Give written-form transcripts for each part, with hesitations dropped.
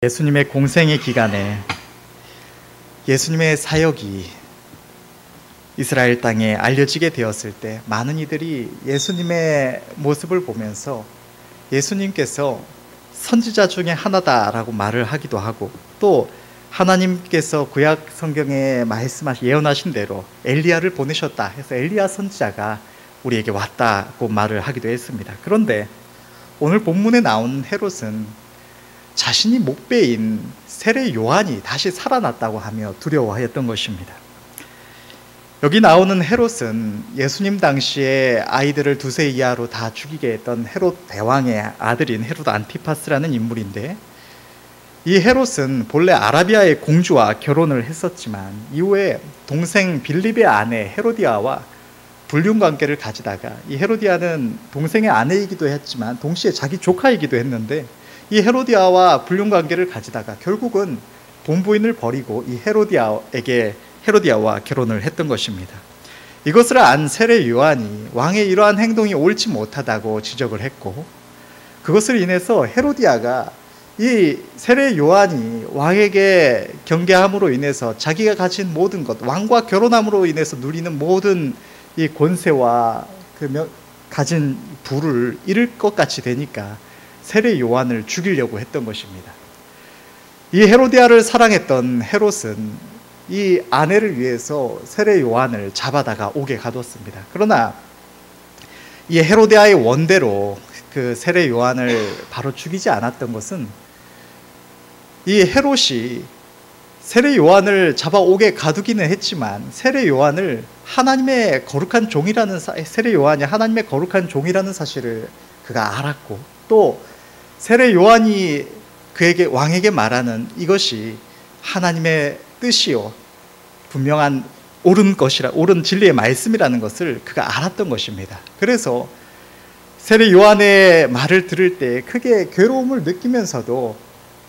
예수님의 공생의 기간에 예수님의 사역이 이스라엘 땅에 알려지게 되었을 때 많은 이들이 예수님의 모습을 보면서 예수님께서 선지자 중에 하나다라고 말을 하기도 하고, 또 하나님께서 구약 성경에 예언하신 대로 엘리야를 보내셨다 해서 엘리야 선지자가 우리에게 왔다고 말을 하기도 했습니다. 그런데 오늘 본문에 나온 헤롯은 자신이 목배인 세례 요한이 다시 살아났다고 하며 두려워하였던 것입니다. 여기 나오는 헤롯은 예수님 당시에 아이들을 2세 이하로 다 죽이게 했던 헤롯 대왕의 아들인 헤롯 안티파스라는 인물인데, 이 헤롯은 본래 아라비아의 공주와 결혼을 했었지만 이후에 동생 빌립의 아내 헤로디아와 불륜관계를 가지다가, 이 헤로디아는 동생의 아내이기도 했지만 동시에 자기 조카이기도 했는데, 이 헤로디아와 불륜관계를 가지다가 결국은 본부인을 버리고 이 헤로디아와 결혼을 했던 것입니다. 이것을 안 세례 요한이 왕의 이러한 행동이 옳지 못하다고 지적을 했고, 그것을 인해서 헤로디아가 이 세례 요한이 왕에게 경계함으로 인해서 자기가 가진 모든 것, 왕과 결혼함으로 인해서 누리는 모든 이 권세와 가진 부를 잃을 것 같이 되니까 세례 요한을 죽이려고 했던 것입니다. 이 헤로디아를 사랑했던 헤롯은 이 아내를 위해서 세례 요한을 잡아다가 옥에 가뒀습니다. 그러나 이 헤로디아의 원대로 그 세례 요한을 바로 죽이지 않았던 것은, 이 헤롯이 세례 요한을 잡아 옥에 가두기는 했지만 세례 요한이 하나님의 거룩한 종이라는 사실을 그가 알았고, 또 세례 요한이 그에게 왕에게 말하는 이것이 하나님의 뜻이요 분명한 옳은 진리의 말씀이라는 것을 그가 알았던 것입니다. 그래서 세례 요한의 말을 들을 때 크게 괴로움을 느끼면서도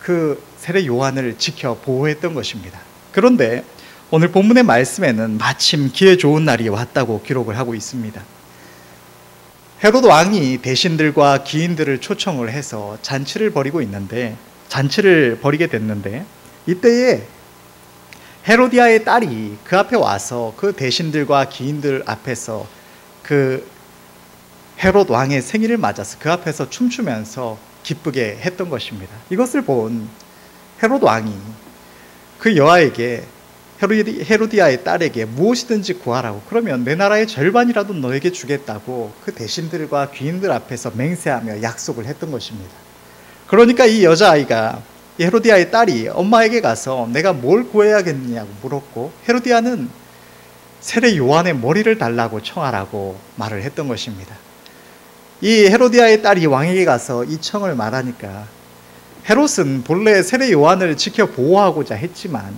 그 세례 요한을 지켜 보호했던 것입니다. 그런데 오늘 본문의 말씀에는 마침 기회 좋은 날이 왔다고 기록을 하고 있습니다. 헤롯 왕이 대신들과 기인들을 초청을 해서 잔치를 벌이게 됐는데, 이때에 헤로디아의 딸이 그 앞에 와서 그 대신들과 기인들 앞에서 그 헤롯 왕의 생일을 맞아서 그 앞에서 춤추면서 기쁘게 했던 것입니다. 이것을 본 헤롯 왕이 그 여아에게, 헤로디아의 딸에게 무엇이든지 구하라고, 그러면 내 나라의 절반이라도 너에게 주겠다고 그 대신들과 귀인들 앞에서 맹세하며 약속을 했던 것입니다. 그러니까 이 여자아이가, 이 헤로디아의 딸이 엄마에게 가서 내가 뭘 구해야겠느냐고 물었고, 헤로디아는 세례 요한의 머리를 달라고 청하라고 말을 했던 것입니다. 이 헤로디아의 딸이 왕에게 가서 이 청을 말하니까 헤롯은 본래 세례 요한을 지켜 보호하고자 했지만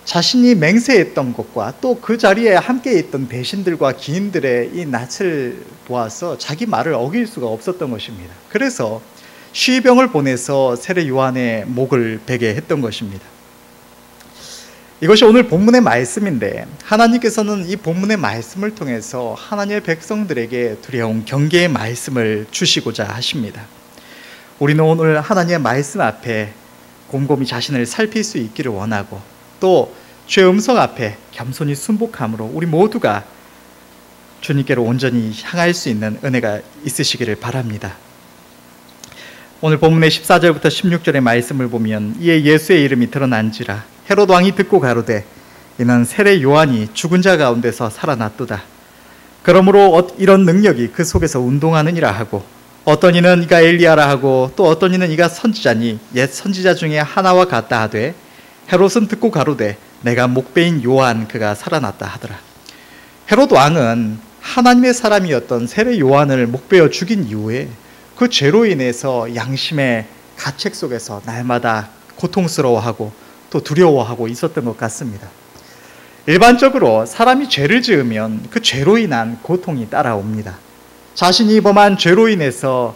자신이 맹세했던 것과 또 그 자리에 함께 있던 대신들과 기인들의 이 낯을 보아서 자기 말을 어길 수가 없었던 것입니다. 그래서 시병을 보내서 세례 요한의 목을 베게 했던 것입니다. 이것이 오늘 본문의 말씀인데, 하나님께서는 이 본문의 말씀을 통해서 하나님의 백성들에게 두려운 경계의 말씀을 주시고자 하십니다. 우리는 오늘 하나님의 말씀 앞에 곰곰이 자신을 살필 수 있기를 원하고, 또 주의 음성 앞에 겸손히 순복함으로 우리 모두가 주님께로 온전히 향할 수 있는 은혜가 있으시기를 바랍니다. 오늘 본문의 14절부터 16절의 말씀을 보면, 이에 예수의 이름이 드러난지라 헤롯 왕이 듣고 가로되 이는 세례 요한이 죽은 자 가운데서 살아났도다. 그러므로 이런 능력이 그 속에서 운동하느니라 하고, 어떤 이는 이가 엘리야라 하고, 또 어떤 이는 이가 선지자니 옛 선지자 중에 하나와 같다 하되, 헤롯은 듣고 가로되 내가 목배인 요한 그가 살아났다 하더라. 헤롯 왕은 하나님의 사람이었던 세례 요한을 목베어 죽인 이후에 그 죄로 인해서 양심의 가책 속에서 날마다 고통스러워하고 또 두려워하고 있었던 것 같습니다. 일반적으로 사람이 죄를 지으면 그 죄로 인한 고통이 따라옵니다. 자신이 범한 죄로 인해서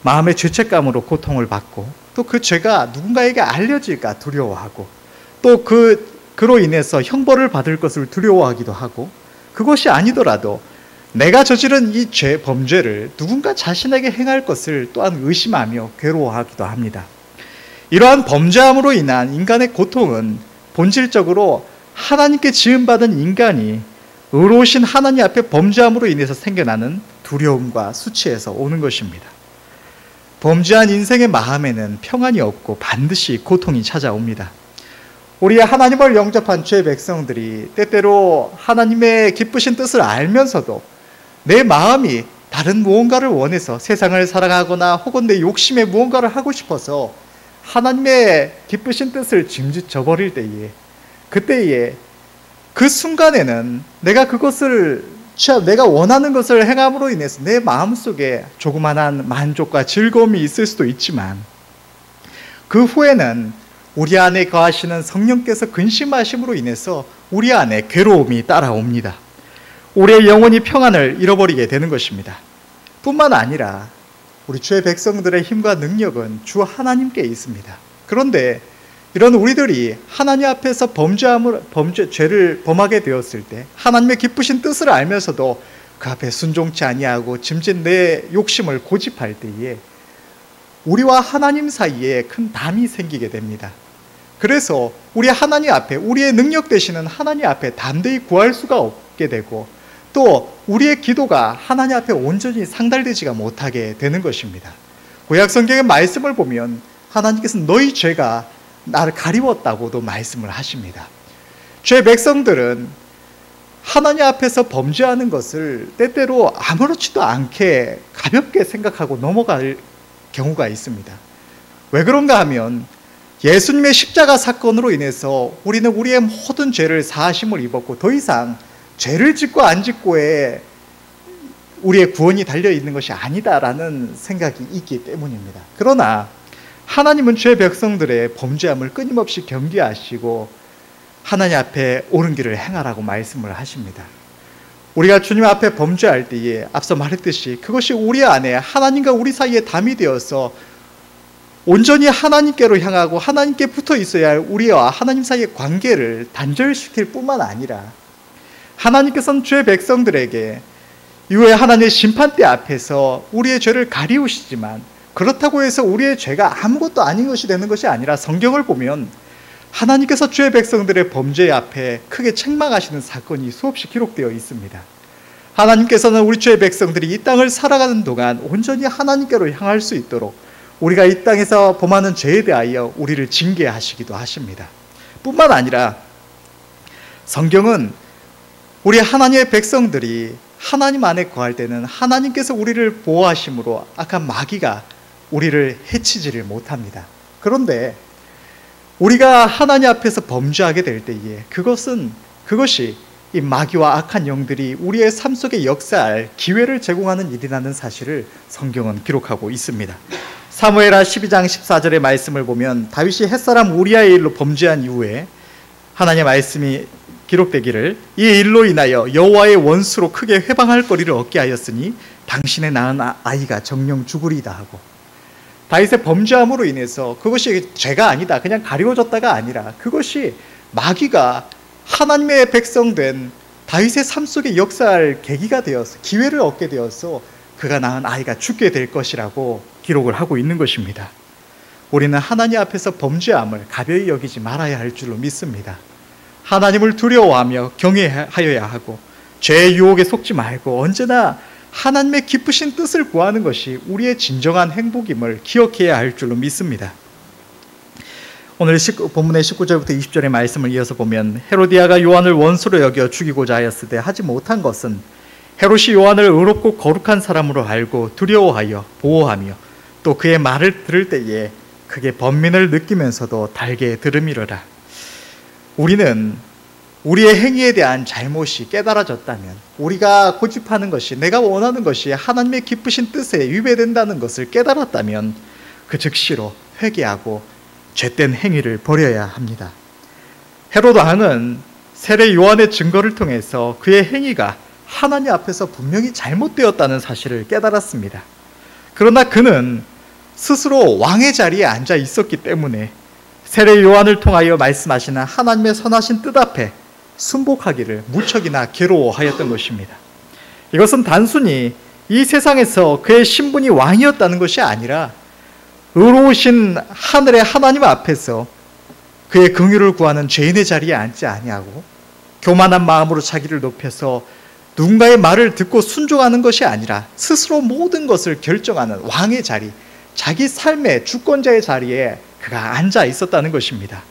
마음의 죄책감으로 고통을 받고, 또 그 죄가 누군가에게 알려질까 두려워하고, 또 그로 인해서 형벌을 받을 것을 두려워하기도 하고, 그것이 아니더라도 내가 저지른 이 범죄를 누군가 자신에게 행할 것을 또한 의심하며 괴로워하기도 합니다. 이러한 범죄함으로 인한 인간의 고통은 본질적으로 하나님께 지음받은 인간이 의로우신 하나님 앞에 범죄함으로 인해서 생겨나는 두려움과 수치에서 오는 것입니다. 범죄한 인생의 마음에는 평안이 없고 반드시 고통이 찾아옵니다. 우리 하나님을 영접한 죄의 백성들이 때때로 하나님의 기쁘신 뜻을 알면서도 내 마음이 다른 무언가를 원해서 세상을 사랑하거나 혹은 내 욕심에 무언가를 하고 싶어서 하나님의 기쁘신 뜻을 짐짓 저버릴 때에, 그때에 그 순간에는 내가 내가 원하는 것을 행함으로 인해서 내 마음속에 조그만한 만족과 즐거움이 있을 수도 있지만 그 후에는 우리 안에 거하시는 성령께서 근심하심으로 인해서 우리 안에 괴로움이 따라옵니다. 우리의 영혼이 평안을 잃어버리게 되는 것입니다. 뿐만 아니라 우리 주의 백성들의 힘과 능력은 주 하나님께 있습니다. 그런데 이런 우리들이 하나님 앞에서 죄를 범하게 되었을 때 하나님의 기쁘신 뜻을 알면서도 그 앞에 순종치 아니하고 짐짓 내 욕심을 고집할 때에 우리와 하나님 사이에 큰 담이 생기게 됩니다. 그래서 우리 하나님 앞에, 우리의 능력 되시는 하나님 앞에 담대히 구할 수가 없게 되고 또 우리의 기도가 하나님 앞에 온전히 상달되지가 못하게 되는 것입니다. 구약 성경의 말씀을 보면 하나님께서 너희 죄가 나를 가리웠다고도 말씀을 하십니다. 죄 백성들은 하나님 앞에서 범죄하는 것을 때때로 아무렇지도 않게 가볍게 생각하고 넘어갈 경우가 있습니다. 왜 그런가 하면 예수님의 십자가 사건으로 인해서 우리는 우리의 모든 죄를 사하심을 입었고 더 이상 죄를 짓고 안 짓고에 우리의 구원이 달려있는 것이 아니다라는 생각이 있기 때문입니다. 그러나 하나님은 죄 백성들의 범죄함을 끊임없이 경계하시고 하나님 앞에 옳은 길을 행하라고 말씀을 하십니다. 우리가 주님 앞에 범죄할 때에 앞서 말했듯이 그것이 우리 안에 하나님과 우리 사이에 담이 되어서 온전히 하나님께로 향하고 하나님께 붙어 있어야 할 우리와 하나님 사이의 관계를 단절시킬 뿐만 아니라 하나님께서는 죄 백성들에게 이후에 하나님의 심판대 앞에서 우리의 죄를 가리우시지만 그렇다고 해서 우리의 죄가 아무것도 아닌 것이 되는 것이 아니라 성경을 보면 하나님께서 죄 백성들의 범죄 앞에 크게 책망하시는 사건이 수없이 기록되어 있습니다. 하나님께서는 우리 죄 백성들이 이 땅을 살아가는 동안 온전히 하나님께로 향할 수 있도록 우리가 이 땅에서 범하는 죄에 대하여 우리를 징계하시기도 하십니다. 뿐만 아니라 성경은 우리 하나님의 백성들이 하나님 안에 거할 때는 하나님께서 우리를 보호하심으로 악한 마귀가 우리를 해치지를 못합니다. 그런데 우리가 하나님 앞에서 범죄하게 될 때에 그것이 이 마귀와 악한 영들이 우리의 삶 속에 역사할 기회를 제공하는 일이라는 사실을 성경은 기록하고 있습니다. 사무엘하 12장 14절의 말씀을 보면 다윗이 햇사람 우리아의 일로 범죄한 이후에 하나님의 말씀이 기록되기를 이 일로 인하여 여호와의 원수로 크게 회방할 거리를 얻게 하였으니 당신의 낳은 아이가 정령 죽으리이다 하고 다윗의 범죄함으로 인해서 그것이 죄가 아니다 그냥 가리워졌다가 아니라 그것이 마귀가 하나님의 백성된 다윗의 삶 속에 역사할 계기가 되어서 기회를 얻게 되어서 그가 낳은 아이가 죽게 될 것이라고 기록을 하고 있는 것입니다. 우리는 하나님 앞에서 범죄함을 가벼이 여기지 말아야 할 줄로 믿습니다. 하나님을 두려워하며 경외하여야 하고 죄의 유혹에 속지 말고 언제나 하나님의 기쁘신 뜻을 구하는 것이 우리의 진정한 행복임을 기억해야 할 줄로 믿습니다. 오늘 본문의 19절부터 20절의 말씀을 이어서 보면 헤로디아가 요한을 원수로 여겨 죽이고자 하였을 때 하지 못한 것은 헤롯이 요한을 의롭고 거룩한 사람으로 알고 두려워하여 보호하며 또 그의 말을 들을 때에 크게 번민을 느끼면서도 달게 들음이로라. 우리는 우리의 행위에 대한 잘못이 깨달아졌다면 우리가 고집하는 것이 내가 원하는 것이 하나님의 기쁘신 뜻에 위배된다는 것을 깨달았다면 그 즉시로 회개하고 죄된 행위를 버려야 합니다. 헤롯 왕은 세례 요한의 증거를 통해서 그의 행위가 하나님 앞에서 분명히 잘못되었다는 사실을 깨달았습니다. 그러나 그는 스스로 왕의 자리에 앉아 있었기 때문에 세례 요한을 통하여 말씀하시는 하나님의 선하신 뜻 앞에 순복하기를 무척이나 괴로워하였던 것입니다. 이것은 단순히 이 세상에서 그의 신분이 왕이었다는 것이 아니라 의로우신 하늘의 하나님 앞에서 그의 긍휼을 구하는 죄인의 자리에 앉지 아니하고 교만한 마음으로 자기를 높여서 누군가의 말을 듣고 순종하는 것이 아니라 스스로 모든 것을 결정하는 왕의 자리, 자기 삶의 주권자의 자리에 그가 앉아 있었다는 것입니다.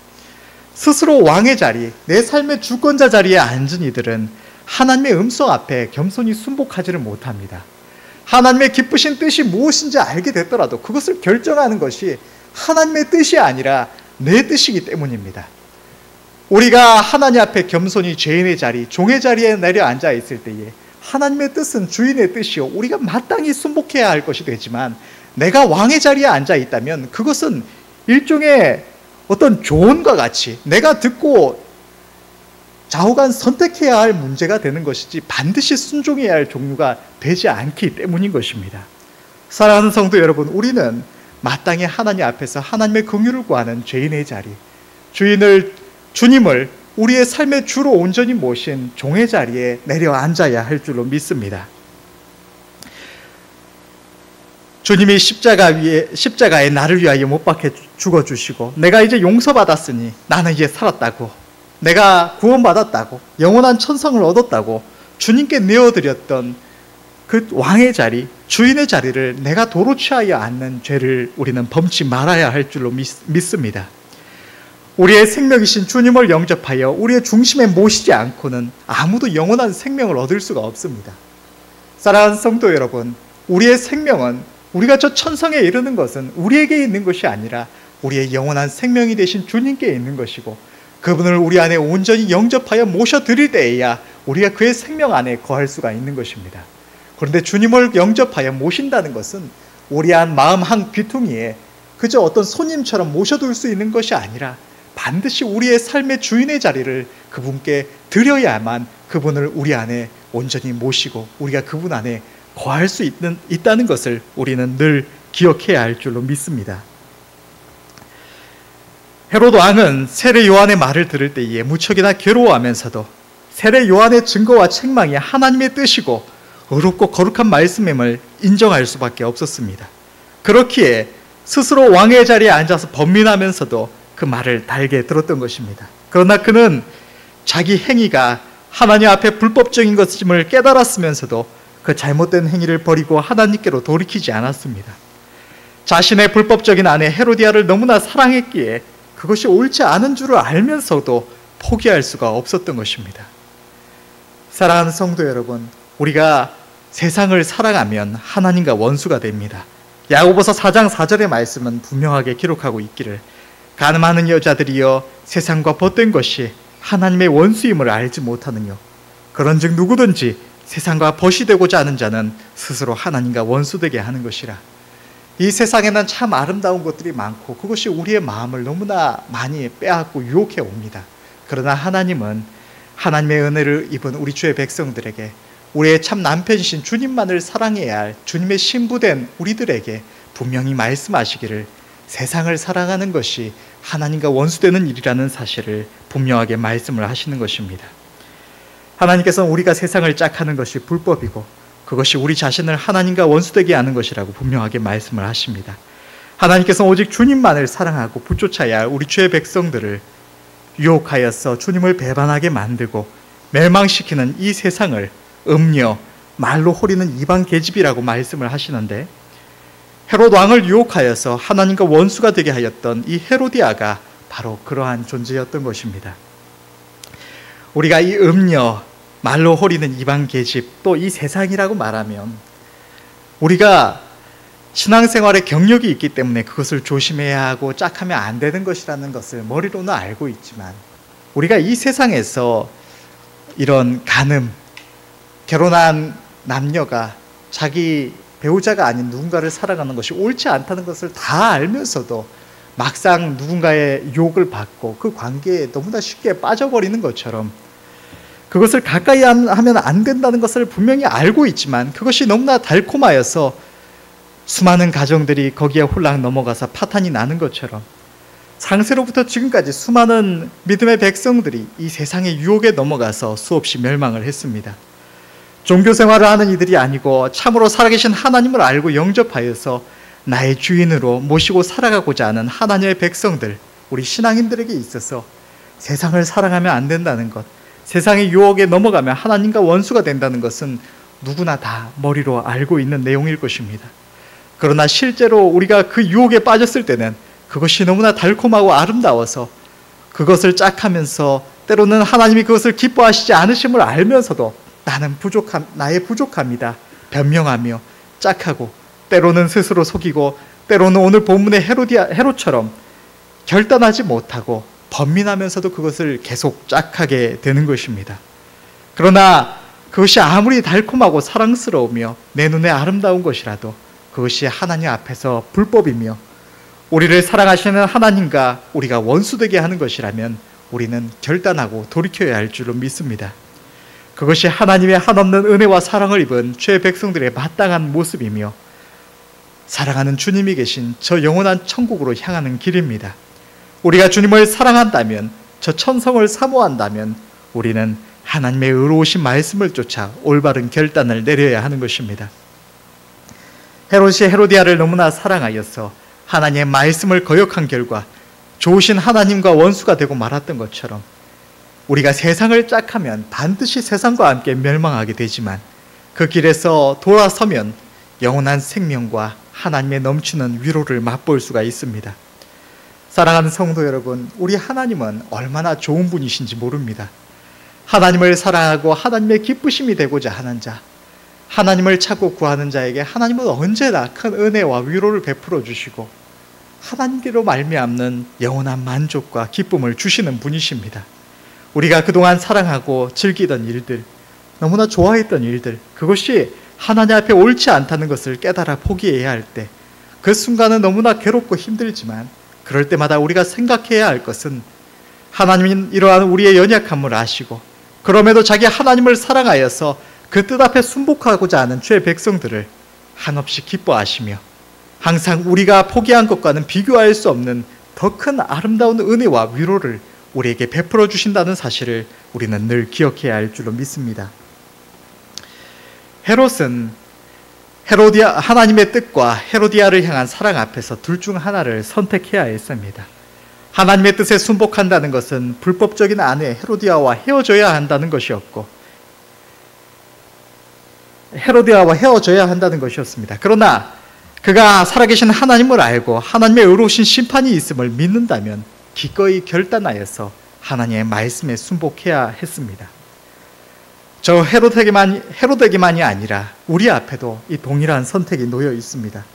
스스로 왕의 자리, 내 삶의 주권자 자리에 앉은 이들은 하나님의 음성 앞에 겸손히 순복하지를 못합니다. 하나님의 기쁘신 뜻이 무엇인지 알게 됐더라도 그것을 결정하는 것이 하나님의 뜻이 아니라 내 뜻이기 때문입니다. 우리가 하나님 앞에 겸손히 죄인의 자리, 종의 자리에 내려앉아 있을 때에 하나님의 뜻은 주인의 뜻이요 우리가 마땅히 순복해야 할 것이 되지만, 내가 왕의 자리에 앉아 있다면 그것은 일종의 어떤 조언과 같이 내가 듣고 좌우간 선택해야 할 문제가 되는 것이지 반드시 순종해야 할 종류가 되지 않기 때문인 것입니다. 사랑하는 성도 여러분, 우리는 마땅히 하나님 앞에서 하나님의 긍휼을 구하는 죄인의 자리, 주님을 우리의 삶의 주로 온전히 모신 종의 자리에 내려앉아야 할 줄로 믿습니다. 주님이 십자가에 나를 위하여 못 박혀 죽어주시고 내가 이제 용서받았으니 나는 이제 살았다고, 내가 구원받았다고, 영원한 천성을 얻었다고 주님께 내어드렸던 그 왕의 자리, 주인의 자리를 내가 도로 취하여 앉는 죄를 우리는 범치 말아야 할 줄로 믿습니다. 우리의 생명이신 주님을 영접하여 우리의 중심에 모시지 않고는 아무도 영원한 생명을 얻을 수가 없습니다. 사랑하는 성도 여러분, 우리의 생명은, 우리가 저 천성에 이르는 것은 우리에게 있는 것이 아니라 우리의 영원한 생명이 되신 주님께 있는 것이고, 그분을 우리 안에 온전히 영접하여 모셔드릴 때에야 우리가 그의 생명 안에 거할 수가 있는 것입니다. 그런데 주님을 영접하여 모신다는 것은 우리 안 마음 한 귀퉁이에 그저 어떤 손님처럼 모셔둘 수 있는 것이 아니라 반드시 우리의 삶의 주인의 자리를 그분께 드려야만 그분을 우리 안에 온전히 모시고 우리가 그분 안에 거할 수 있다는 것을 우리는 늘 기억해야 할 줄로 믿습니다. 헤롯 왕은 세례 요한의 말을 들을 때에 무척이나 괴로워하면서도 세례 요한의 증거와 책망이 하나님의 뜻이고 의롭고 거룩한 말씀임을 인정할 수밖에 없었습니다. 그렇기에 스스로 왕의 자리에 앉아서 번민하면서도 그 말을 달게 들었던 것입니다. 그러나 그는 자기 행위가 하나님 앞에 불법적인 것임을 깨달았으면서도 그 잘못된 행위를 버리고 하나님께로 돌이키지 않았습니다. 자신의 불법적인 아내 헤로디아를 너무나 사랑했기에 그것이 옳지 않은 줄을 알면서도 포기할 수가 없었던 것입니다. 사랑하는 성도 여러분, 우리가 세상을 사랑하면 하나님과 원수가 됩니다. 야고보서 4장 4절의 말씀은 분명하게 기록하고 있기를, 가늠하는 여자들이여 세상과 벗된 것이 하나님의 원수임을 알지 못하느뇨. 그런즉 누구든지 세상과 벗이 되고자 하는 자는 스스로 하나님과 원수되게 하는 것이라. 이 세상에는 참 아름다운 것들이 많고 그것이 우리의 마음을 너무나 많이 빼앗고 유혹해 옵니다. 그러나 하나님은 하나님의 은혜를 입은 우리 주의 백성들에게, 우리의 참 남편이신 주님만을 사랑해야 할 주님의 신부된 우리들에게 분명히 말씀하시기를, 세상을 사랑하는 것이 하나님과 원수되는 일이라는 사실을 분명하게 말씀을 하시는 것입니다. 하나님께서는 우리가 세상을 짝하는 것이 불법이고 그것이 우리 자신을 하나님과 원수되게 하는 것이라고 분명하게 말씀을 하십니다. 하나님께서는 오직 주님만을 사랑하고 붙쫓아야 할 우리 주의 백성들을 유혹하여서 주님을 배반하게 만들고 멸망시키는 이 세상을 음녀, 말로 호리는 이방 계집이라고 말씀을 하시는데, 헤롯 왕을 유혹하여서 하나님과 원수가 되게 하였던 이 헤로디아가 바로 그러한 존재였던 것입니다. 우리가 이 음녀, 말로 호리는 이방 계집, 또 이 세상이라고 말하면 우리가 신앙생활에 경력이 있기 때문에 그것을 조심해야 하고 짝하면 안 되는 것이라는 것을 머리로는 알고 있지만, 우리가 이 세상에서 이런 간음, 결혼한 남녀가 자기 배우자가 아닌 누군가를 사랑하는 것이 옳지 않다는 것을 다 알면서도 막상 누군가의 유혹을 받고 그 관계에 너무나 쉽게 빠져버리는 것처럼, 그것을 가까이 하면 안 된다는 것을 분명히 알고 있지만 그것이 너무나 달콤하여서 수많은 가정들이 거기에 홀랑 넘어가서 파탄이 나는 것처럼, 창세로부터 지금까지 수많은 믿음의 백성들이 이 세상의 유혹에 넘어가서 수없이 멸망을 했습니다. 종교생활을 하는 이들이 아니고 참으로 살아계신 하나님을 알고 영접하여서 나의 주인으로 모시고 살아가고자 하는 하나님의 백성들, 우리 신앙인들에게 있어서 세상을 사랑하면 안 된다는 것, 세상의 유혹에 넘어가면 하나님과 원수가 된다는 것은 누구나 다 머리로 알고 있는 내용일 것입니다. 그러나 실제로 우리가 그 유혹에 빠졌을 때는 그것이 너무나 달콤하고 아름다워서 그것을 짝하면서 때로는 하나님이 그것을 기뻐하시지 않으심을 알면서도 나의 부족함이다 변명하며 짝하고, 때로는 스스로 속이고, 때로는 오늘 본문의 헤롯처럼 결단하지 못하고 번민하면서도 그것을 계속 짝하게 되는 것입니다. 그러나 그것이 아무리 달콤하고 사랑스러우며 내 눈에 아름다운 것이라도 그것이 하나님 앞에서 불법이며 우리를 사랑하시는 하나님과 우리가 원수되게 하는 것이라면 우리는 결단하고 돌이켜야 할 줄로 믿습니다. 그것이 하나님의 한없는 은혜와 사랑을 입은 죄의 백성들의 마땅한 모습이며 사랑하는 주님이 계신 저 영원한 천국으로 향하는 길입니다. 우리가 주님을 사랑한다면, 저 천성을 사모한다면 우리는 하나님의 의로우신 말씀을 쫓아 올바른 결단을 내려야 하는 것입니다. 헤롯이 헤로디아를 너무나 사랑하여서 하나님의 말씀을 거역한 결과 좋으신 하나님과 원수가 되고 말았던 것처럼 우리가 세상을 짝하면 반드시 세상과 함께 멸망하게 되지만 그 길에서 돌아서면 영원한 생명과 하나님의 넘치는 위로를 맛볼 수가 있습니다. 사랑하는 성도 여러분, 우리 하나님은 얼마나 좋은 분이신지 모릅니다. 하나님을 사랑하고 하나님의 기쁘심이 되고자 하는 자, 하나님을 찾고 구하는 자에게 하나님은 언제나 큰 은혜와 위로를 베풀어 주시고 하나님께로 말미암는 영원한 만족과 기쁨을 주시는 분이십니다. 우리가 그동안 사랑하고 즐기던 일들, 너무나 좋아했던 일들, 그것이 하나님 앞에 옳지 않다는 것을 깨달아 포기해야 할 때, 그 순간은 너무나 괴롭고 힘들지만 그럴 때마다 우리가 생각해야 할 것은 하나님은 이러한 우리의 연약함을 아시고 그럼에도 자기 하나님을 사랑하여서 그 뜻 앞에 순복하고자 하는 죄의 백성들을 한없이 기뻐하시며 항상 우리가 포기한 것과는 비교할 수 없는 더 큰 아름다운 은혜와 위로를 우리에게 베풀어 주신다는 사실을 우리는 늘 기억해야 할 줄로 믿습니다. 헤롯은 하나님의 뜻과 헤로디아를 향한 사랑 앞에서 둘 중 하나를 선택해야 했습니다. 하나님의 뜻에 순복한다는 것은 불법적인 아내 헤로디아와 헤어져야 한다는 것이었고 헤로디아와 헤어져야 한다는 것이었습니다. 그러나 그가 살아계신 하나님을 알고 하나님의 의로우신 심판이 있음을 믿는다면 기꺼이 결단하여서 하나님의 말씀에 순복해야 했습니다. 저 헤롯에게만이 아니라 우리 앞에도 이 동일한 선택이 놓여 있습니다.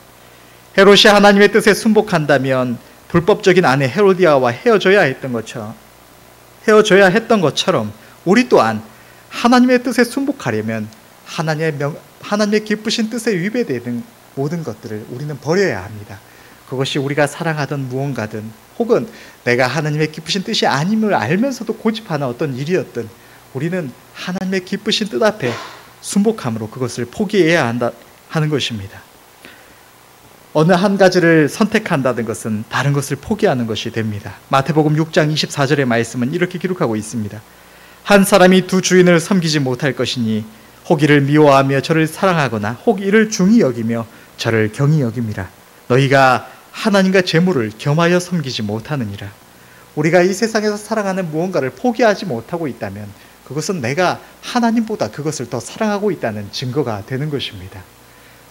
헤롯이 하나님의 뜻에 순복한다면 불법적인 아내 헤로디아와 헤어져야 했던 것처럼 우리 또한 하나님의 뜻에 순복하려면 하나님의 기쁘신 뜻에 위배되는 모든 것들을 우리는 버려야 합니다. 그것이 우리가 사랑하던 무언가든 혹은 내가 하나님의 기쁘신 뜻이 아님을 알면서도 고집하는 어떤 일이었든 우리는 하나님의 기쁘신 뜻 앞에 순복함으로 그것을 포기해야 하는 것입니다. 어느 한 가지를 선택한다는 것은 다른 것을 포기하는 것이 됩니다. 마태복음 6장 24절의 말씀은 이렇게 기록하고 있습니다. 한 사람이 두 주인을 섬기지 못할 것이니 혹 이를 미워하며 저를 사랑하거나 혹 이를 중히 여기며 저를 경히 여김이라. 너희가 하나님과 재물을 겸하여 섬기지 못하느니라. 우리가 이 세상에서 사랑하는 무언가를 포기하지 못하고 있다면 그것은 내가 하나님보다 그것을 더 사랑하고 있다는 증거가 되는 것입니다.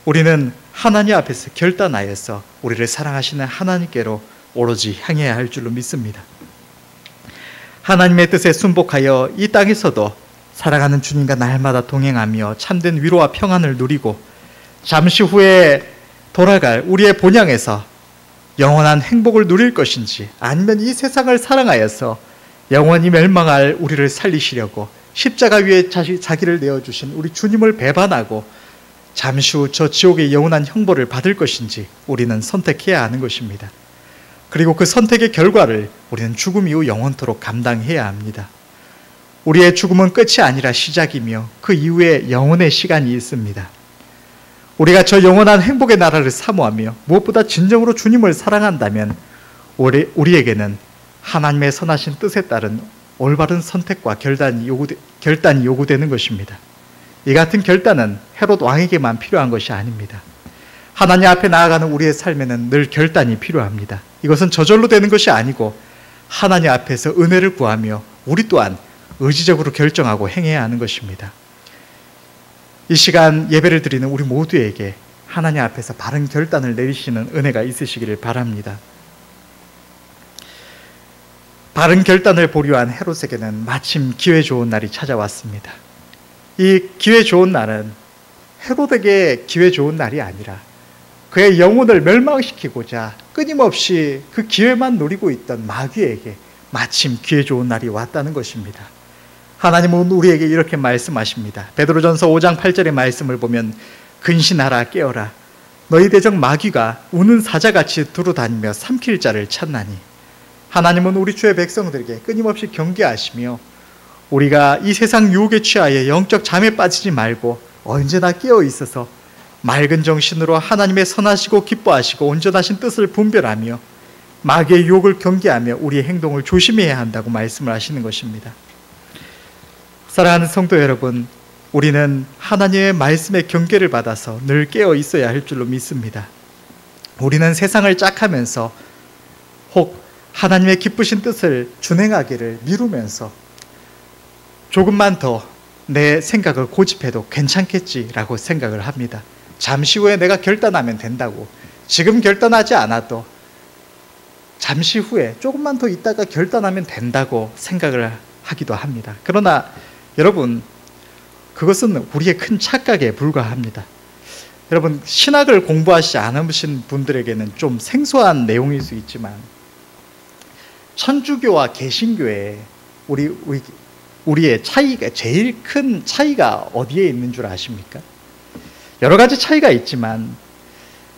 우리는 하나님 앞에서 결단하여서 우리를 사랑하시는 하나님께로 오로지 향해야 할 줄로 믿습니다. 하나님의 뜻에 순복하여 이 땅에서도 사랑하는 주님과 날마다 동행하며 참된 위로와 평안을 누리고 잠시 후에 돌아갈 우리의 본향에서 영원한 행복을 누릴 것인지, 아니면 이 세상을 사랑하여서 영원히 멸망할 우리를 살리시려고 십자가 위에 자기를 내어주신 우리 주님을 배반하고 잠시 후 저 지옥의 영원한 형벌을 받을 것인지 우리는 선택해야 하는 것입니다. 그리고 그 선택의 결과를 우리는 죽음 이후 영원토록 감당해야 합니다. 우리의 죽음은 끝이 아니라 시작이며 그 이후에 영원의 시간이 있습니다. 우리가 저 영원한 행복의 나라를 사모하며 무엇보다 진정으로 주님을 사랑한다면 우리에게는 하나님의 선하신 뜻에 따른 올바른 선택과 결단이 요구되는 것입니다. 이 같은 결단은 헤롯 왕에게만 필요한 것이 아닙니다. 하나님 앞에 나아가는 우리의 삶에는 늘 결단이 필요합니다. 이것은 저절로 되는 것이 아니고 하나님 앞에서 은혜를 구하며 우리 또한 의지적으로 결정하고 행해야 하는 것입니다. 이 시간 예배를 드리는 우리 모두에게 하나님 앞에서 바른 결단을 내리시는 은혜가 있으시기를 바랍니다. 바른 결단을 보류한 헤롯에게는 마침 기회 좋은 날이 찾아왔습니다. 이 기회 좋은 날은 헤롯에게 기회 좋은 날이 아니라 그의 영혼을 멸망시키고자 끊임없이 그 기회만 노리고 있던 마귀에게 마침 기회 좋은 날이 왔다는 것입니다. 하나님은 우리에게 이렇게 말씀하십니다. 베드로전서 5장 8절의 말씀을 보면 근신하라 깨어라 너희 대적 마귀가 우는 사자같이 두루다니며 삼킬 자를 찾나니. 하나님은 우리 주의 백성들에게 끊임없이 경계하시며 우리가 이 세상 유혹에 취하여 영적 잠에 빠지지 말고 언제나 깨어 있어서 맑은 정신으로 하나님의 선하시고 기뻐하시고 온전하신 뜻을 분별하며 마귀의 유혹을 경계하며 우리의 행동을 조심해야 한다고 말씀을 하시는 것입니다. 사랑하는 성도 여러분, 우리는 하나님의 말씀의 경계를 받아서 늘 깨어 있어야 할 줄로 믿습니다. 우리는 세상을 짝하면서 혹 하나님의 기쁘신 뜻을 준행하기를 미루면서 조금만 더 내 생각을 고집해도 괜찮겠지라고 생각을 합니다. 잠시 후에 내가 결단하면 된다고, 지금 결단하지 않아도 잠시 후에 조금만 더 있다가 결단하면 된다고 생각을 하기도 합니다. 그러나 여러분, 그것은 우리의 큰 착각에 불과합니다. 여러분, 신학을 공부하시지 않으신 분들에게는 좀 생소한 내용일 수 있지만 천주교와 개신교의 우리의 차이가, 제일 큰 차이가 어디에 있는 줄 아십니까? 여러 가지 차이가 있지만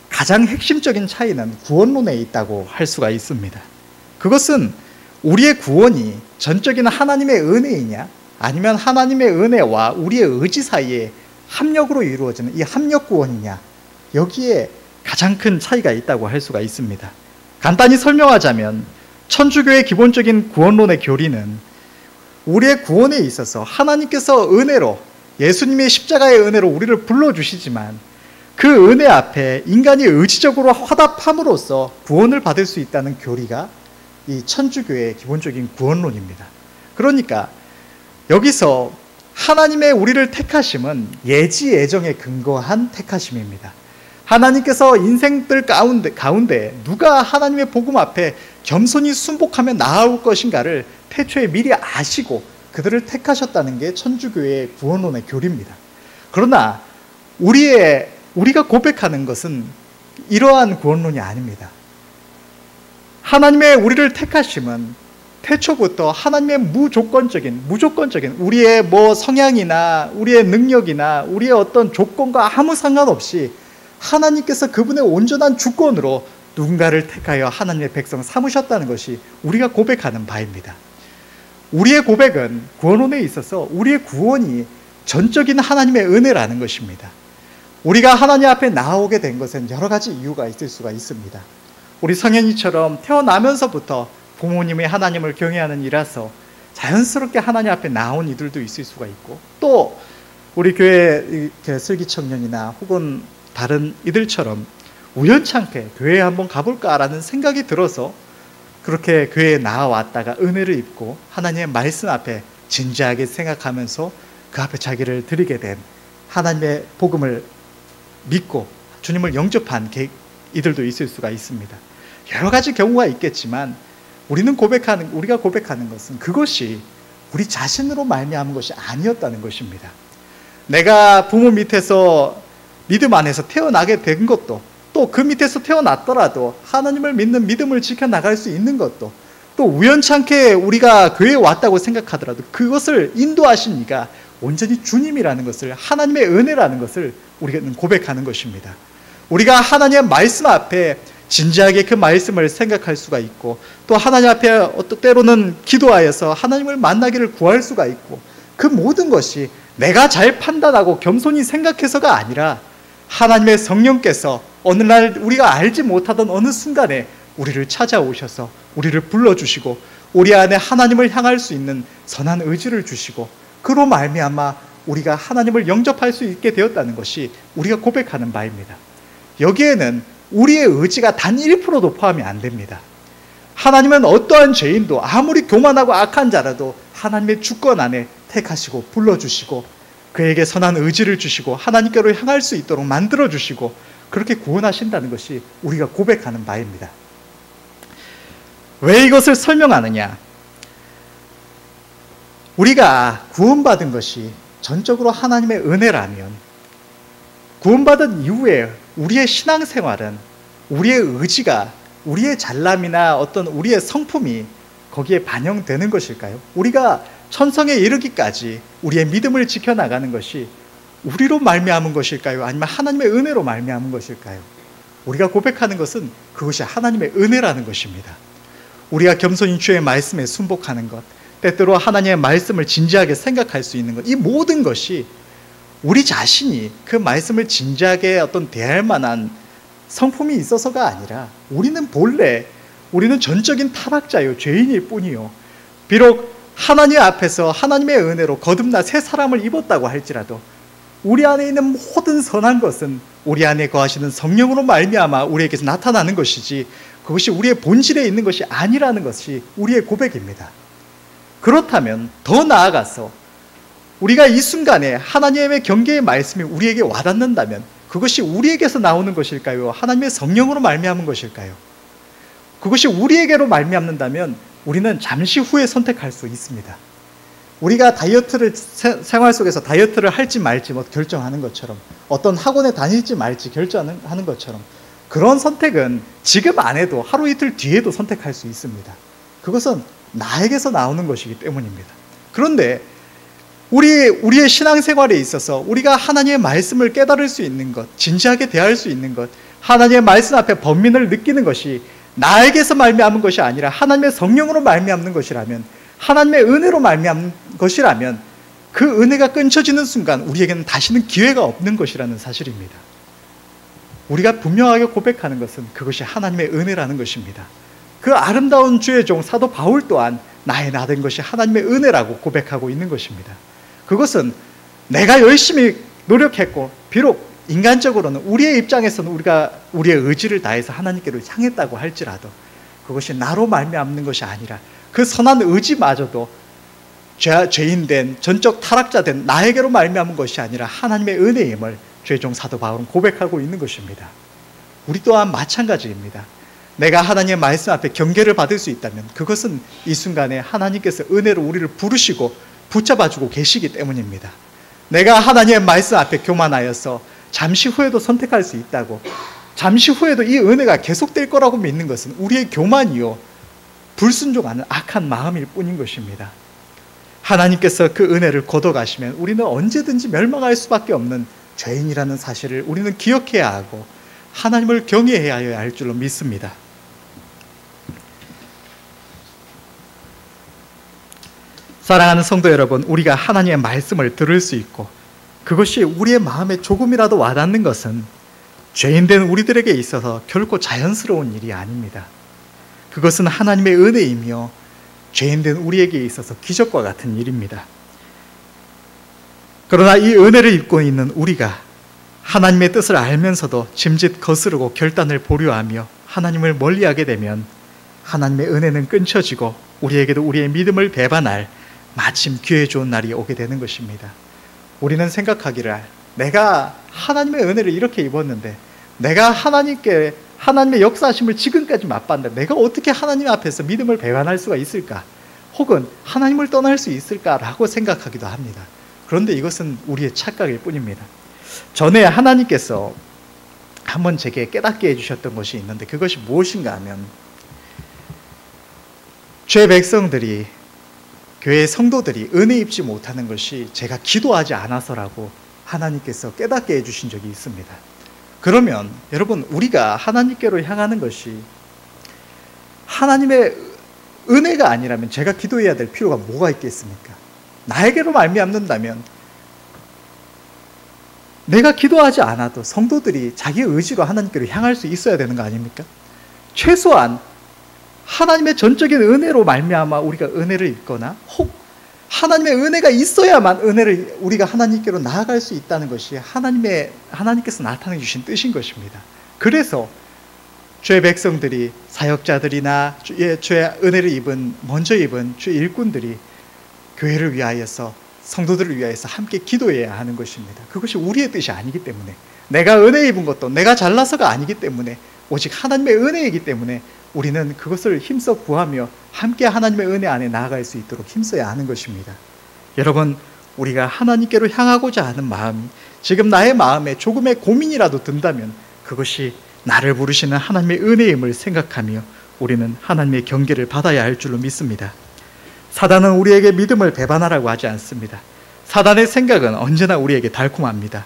가장 핵심적인 차이는 구원론에 있다고 할 수가 있습니다. 그것은 우리의 구원이 전적인 하나님의 은혜이냐 아니면 하나님의 은혜와 우리의 의지 사이에 합력으로 이루어지는 이 합력 구원이냐, 여기에 가장 큰 차이가 있다고 할 수가 있습니다. 간단히 설명하자면 천주교의 기본적인 구원론의 교리는 우리의 구원에 있어서 하나님께서 은혜로, 예수님의 십자가의 은혜로 우리를 불러주시지만 그 은혜 앞에 인간이 의지적으로 화답함으로써 구원을 받을 수 있다는 교리가 이 천주교의 기본적인 구원론입니다. 그러니까 여기서 하나님의 우리를 택하심은 예지 예정에 근거한 택하심입니다. 하나님께서 인생들 가운데 누가 하나님의 복음 앞에 겸손히 순복하며 나아올 것인가를 태초에 미리 아시고 그들을 택하셨다는 게 천주교의 구원론의 교리입니다. 그러나 우리가 고백하는 것은 이러한 구원론이 아닙니다. 하나님의 우리를 택하심은 태초부터 하나님의 무조건적인 우리의 성향이나 우리의 능력이나 우리의 어떤 조건과 아무 상관없이 하나님께서 그분의 온전한 주권으로 누군가를 택하여 하나님의 백성 삼으셨다는 것이 우리가 고백하는 바입니다. 우리의 고백은 구원론에 있어서 우리의 구원이 전적인 하나님의 은혜라는 것입니다. 우리가 하나님 앞에 나오게 된 것은 여러 가지 이유가 있을 수가 있습니다. 우리 성현이처럼 태어나면서부터 부모님이 하나님을 경외하는 이라서 자연스럽게 하나님 앞에 나온 이들도 있을 수가 있고, 또 우리 교회 슬기 청년이나 혹은 다른 이들처럼 우연찮게 교회에 한번 가볼까라는 생각이 들어서 그렇게 교회에 나와왔다가 은혜를 입고 하나님의 말씀 앞에 진지하게 생각하면서 그 앞에 자기를 드리게 된, 하나님의 복음을 믿고 주님을 영접한 이들도 있을 수가 있습니다. 여러 가지 경우가 있겠지만 우리가 고백하는 것은 그것이 우리 자신으로 말미암은 것이 아니었다는 것입니다. 내가 부모 밑에서 믿음 안에서 태어나게 된 것도, 또 그 밑에서 태어났더라도 하나님을 믿는 믿음을 지켜나갈 수 있는 것도, 또 우연찮게 우리가 교회에 왔다고 생각하더라도 그것을 인도하신 이가 온전히 주님이라는 것을, 하나님의 은혜라는 것을 우리가 고백하는 것입니다. 우리가 하나님의 말씀 앞에 진지하게 그 말씀을 생각할 수가 있고, 또 하나님 앞에 때로는 기도하여서 하나님을 만나기를 구할 수가 있고, 그 모든 것이 내가 잘 판단하고 겸손히 생각해서가 아니라 하나님의 성령께서 어느 날 우리가 알지 못하던 어느 순간에 우리를 찾아오셔서 우리를 불러주시고 우리 안에 하나님을 향할 수 있는 선한 의지를 주시고, 그로 말미암아 우리가 하나님을 영접할 수 있게 되었다는 것이 우리가 고백하는 바입니다. 여기에는 우리의 의지가 단 1%도 포함이 안 됩니다. 하나님은 어떠한 죄인도 아무리 교만하고 악한 자라도 하나님의 주권 안에 택하시고 불러주시고 그에게 선한 의지를 주시고 하나님께로 향할 수 있도록 만들어주시고 그렇게 구원하신다는 것이 우리가 고백하는 바입니다. 왜 이것을 설명하느냐? 우리가 구원받은 것이 전적으로 하나님의 은혜라면 구원받은 이후에 우리의 신앙생활은 우리의 의지가 우리의 잘남이나 어떤 우리의 성품이 거기에 반영되는 것일까요? 우리가 천성에 이르기까지 우리의 믿음을 지켜나가는 것이 우리로 말미암은 것일까요? 아니면 하나님의 은혜로 말미암은 것일까요? 우리가 고백하는 것은 그것이 하나님의 은혜라는 것입니다. 우리가 겸손히 주의 말씀에 순복하는 것, 때때로 하나님의 말씀을 진지하게 생각할 수 있는 것, 이 모든 것이 우리 자신이 그 말씀을 진지하게 어떤 대할 만한 성품이 있어서가 아니라 우리는 본래 우리는 전적인 타락자요 죄인일 뿐이요, 비록 하나님 앞에서 하나님의 은혜로 거듭나 새 사람을 입었다고 할지라도 우리 안에 있는 모든 선한 것은 우리 안에 거하시는 성령으로 말미암아 우리에게서 나타나는 것이지 그것이 우리의 본질에 있는 것이 아니라는 것이 우리의 고백입니다. 그렇다면 더 나아가서 우리가 이 순간에 하나님의 경계의 말씀이 우리에게 와닿는다면 그것이 우리에게서 나오는 것일까요? 하나님의 성령으로 말미암은 것일까요? 그것이 우리에게로 말미암는다면 우리는 잠시 후에 선택할 수 있습니다. 우리가 다이어트를 생활 속에서 다이어트를 할지 말지 결정하는 것처럼, 어떤 학원에 다닐지 말지 결정하는 것처럼, 그런 선택은 지금 안 해도 하루 이틀 뒤에도 선택할 수 있습니다. 그것은 나에게서 나오는 것이기 때문입니다. 그런데 우리의 신앙생활에 있어서 우리가 하나님의 말씀을 깨달을 수 있는 것, 진지하게 대할 수 있는 것, 하나님의 말씀 앞에 번민을 느끼는 것이 나에게서 말미암은 것이 아니라 하나님의 성령으로 말미암는 것이라면, 하나님의 은혜로 말미암는 것이라면 그 은혜가 끊쳐지는 순간 우리에게는 다시는 기회가 없는 것이라는 사실입니다. 우리가 분명하게 고백하는 것은 그것이 하나님의 은혜라는 것입니다. 그 아름다운 주의 종 사도 바울 또한 나의 나 된 것이 하나님의 은혜라고 고백하고 있는 것입니다. 그것은 내가 열심히 노력했고 비록 인간적으로는 우리의 입장에서는 우리가 우리의 의지를 다해서 하나님께로 향했다고 할지라도 그것이 나로 말미암는 것이 아니라 그 선한 의지마저도 죄인된 전적 타락자된 나에게로 말미암은 것이 아니라 하나님의 은혜임을 죄종 사도 바울은 고백하고 있는 것입니다. 우리 또한 마찬가지입니다. 내가 하나님의 말씀 앞에 경계를 받을 수 있다면 그것은 이 순간에 하나님께서 은혜로 우리를 부르시고 붙잡아주고 계시기 때문입니다. 내가 하나님의 말씀 앞에 교만하여서 잠시 후에도 선택할 수 있다고, 잠시 후에도 이 은혜가 계속될 거라고 믿는 것은 우리의 교만이요 불순종하는 악한 마음일 뿐인 것입니다. 하나님께서 그 은혜를 거둬가시면 우리는 언제든지 멸망할 수밖에 없는 죄인이라는 사실을 우리는 기억해야 하고 하나님을 경외해야 할 줄로 믿습니다. 사랑하는 성도 여러분, 우리가 하나님의 말씀을 들을 수 있고 그것이 우리의 마음에 조금이라도 와닿는 것은 죄인된 우리들에게 있어서 결코 자연스러운 일이 아닙니다. 그것은 하나님의 은혜이며 죄인된 우리에게 있어서 기적과 같은 일입니다. 그러나 이 은혜를 입고 있는 우리가 하나님의 뜻을 알면서도 짐짓 거스르고 결단을 보류하며 하나님을 멀리하게 되면 하나님의 은혜는 끊쳐지고 우리에게도 우리의 믿음을 배반할 마침 기회 좋은 날이 오게 되는 것입니다. 우리는 생각하기를 내가 하나님의 은혜를 이렇게 입었는데 내가 하나님의 역사하심을 지금까지 맛봤는데 내가 어떻게 하나님 앞에서 믿음을 배반할 수가 있을까? 혹은 하나님을 떠날 수 있을까라고 생각하기도 합니다. 그런데 이것은 우리의 착각일 뿐입니다. 전에 하나님께서 한번 제게 깨닫게 해주셨던 것이 있는데 그것이 무엇인가 하면 죄 백성들이, 교회 성도들이 은혜 입지 못하는 것이 제가 기도하지 않아서라고 하나님께서 깨닫게 해주신 적이 있습니다. 그러면 여러분, 우리가 하나님께로 향하는 것이 하나님의 은혜가 아니라면 제가 기도해야 될 필요가 뭐가 있겠습니까? 나에게로 말미암는다면 내가 기도하지 않아도 성도들이 자기 의지로 하나님께로 향할 수 있어야 되는 거 아닙니까? 최소한 하나님의 전적인 은혜로 말미암아 우리가 은혜를 입거나 혹 하나님의 은혜가 있어야만 우리가 하나님께로 나아갈 수 있다는 것이 하나님께서 나타내 주신 뜻인 것입니다. 그래서 주의 백성들이, 사역자들이나 주의 은혜를 먼저 입은 주의 일꾼들이 교회를 위하여서, 성도들을 위하여서 함께 기도해야 하는 것입니다. 그것이 우리의 뜻이 아니기 때문에, 내가 은혜 입은 것도 내가 잘나서가 아니기 때문에, 오직 하나님의 은혜이기 때문에 우리는 그것을 힘써 구하며 함께 하나님의 은혜 안에 나아갈 수 있도록 힘써야 하는 것입니다. 여러분, 우리가 하나님께로 향하고자 하는 마음이 지금 나의 마음에 조금의 고민이라도 든다면 그것이 나를 부르시는 하나님의 은혜임을 생각하며 우리는 하나님의 경계를 받아야 할 줄로 믿습니다. 사단은 우리에게 믿음을 배반하라고 하지 않습니다. 사단의 생각은 언제나 우리에게 달콤합니다.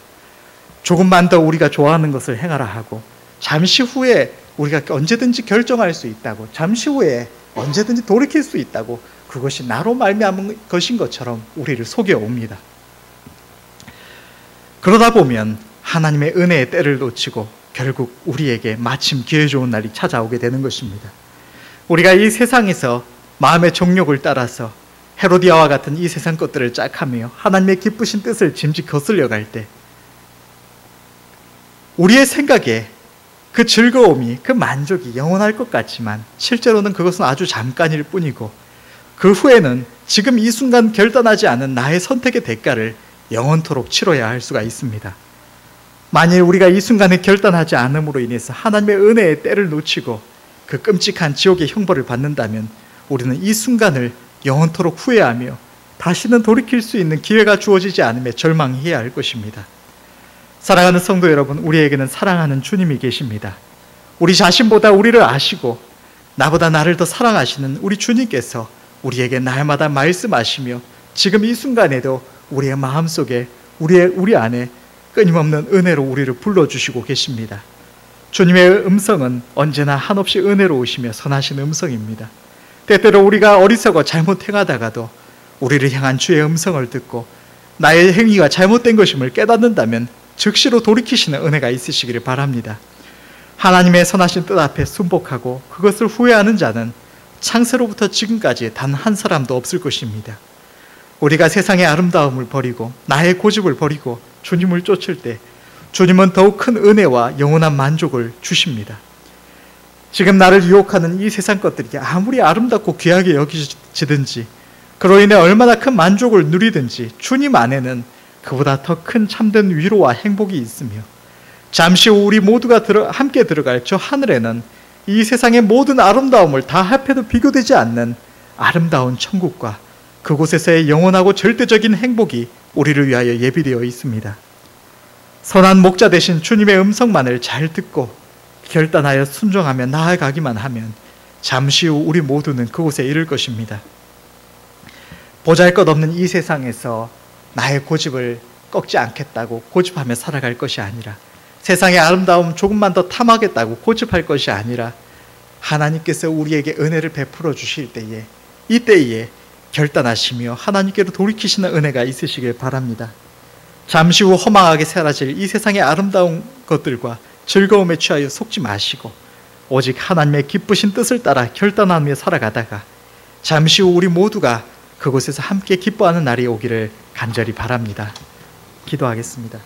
조금만 더 우리가 좋아하는 것을 행하라 하고, 잠시 후에 우리가 언제든지 결정할 수 있다고, 잠시 후에 언제든지 돌이킬 수 있다고, 그것이 나로 말미암은 것인 것처럼 우리를 속여옵니다. 그러다 보면 하나님의 은혜의 때를 놓치고 결국 우리에게 마침 기회 좋은 날이 찾아오게 되는 것입니다. 우리가 이 세상에서 마음의 정욕을 따라서 헤로디아와 같은 이 세상 것들을 짝하며 하나님의 기쁘신 뜻을 짐짓 거슬려 갈 때, 우리의 생각에 그 즐거움이, 그 만족이 영원할 것 같지만 실제로는 그것은 아주 잠깐일 뿐이고, 그 후에는 지금 이 순간 결단하지 않은 나의 선택의 대가를 영원토록 치러야 할 수가 있습니다. 만일 우리가 이 순간에 결단하지 않음으로 인해서 하나님의 은혜의 때를 놓치고 그 끔찍한 지옥의 형벌을 받는다면 우리는 이 순간을 영원토록 후회하며 다시는 돌이킬 수 있는 기회가 주어지지 않음에 절망해야 할 것입니다. 사랑하는 성도 여러분, 우리에게는 사랑하는 주님이 계십니다. 우리 자신보다 우리를 아시고 나보다 나를 더 사랑하시는 우리 주님께서 우리에게 날마다 말씀하시며 지금 이 순간에도 우리의 마음속에, 우리 안에 끊임없는 은혜로 우리를 불러주시고 계십니다. 주님의 음성은 언제나 한없이 은혜로우시며 선하신 음성입니다. 때때로 우리가 어리석어 잘못 행하다가도 우리를 향한 주의 음성을 듣고 나의 행위가 잘못된 것임을 깨닫는다면 즉시로 돌이키시는 은혜가 있으시기를 바랍니다. 하나님의 선하신 뜻 앞에 순복하고 그것을 후회하는 자는 창세로부터 지금까지 단 한 사람도 없을 것입니다. 우리가 세상의 아름다움을 버리고 나의 고집을 버리고 주님을 쫓을 때 주님은 더욱 큰 은혜와 영원한 만족을 주십니다. 지금 나를 유혹하는 이 세상 것들이 아무리 아름답고 귀하게 여기지든지, 그로 인해 얼마나 큰 만족을 누리든지 주님 안에는 그보다 더 큰 참된 위로와 행복이 있으며, 잠시 후 우리 모두가 함께 들어갈 저 하늘에는 이 세상의 모든 아름다움을 다 합해도 비교되지 않는 아름다운 천국과 그곳에서의 영원하고 절대적인 행복이 우리를 위하여 예비되어 있습니다. 선한 목자 되신 주님의 음성만을 잘 듣고 결단하여 순종하며 나아가기만 하면 잠시 후 우리 모두는 그곳에 이를 것입니다. 보잘것없는 이 세상에서 나의 고집을 꺾지 않겠다고 고집하며 살아갈 것이 아니라, 세상의 아름다움 조금만 더 탐하겠다고 고집할 것이 아니라, 하나님께서 우리에게 은혜를 베풀어 주실 때에, 이때에 결단하시며 하나님께로 돌이키시는 은혜가 있으시길 바랍니다. 잠시 후 허망하게 사라질 이 세상의 아름다운 것들과 즐거움에 취하여 속지 마시고 오직 하나님의 기쁘신 뜻을 따라 결단하며 살아가다가 잠시 후 우리 모두가 그곳에서 함께 기뻐하는 날이 오기를 간절히 바랍니다. 기도하겠습니다.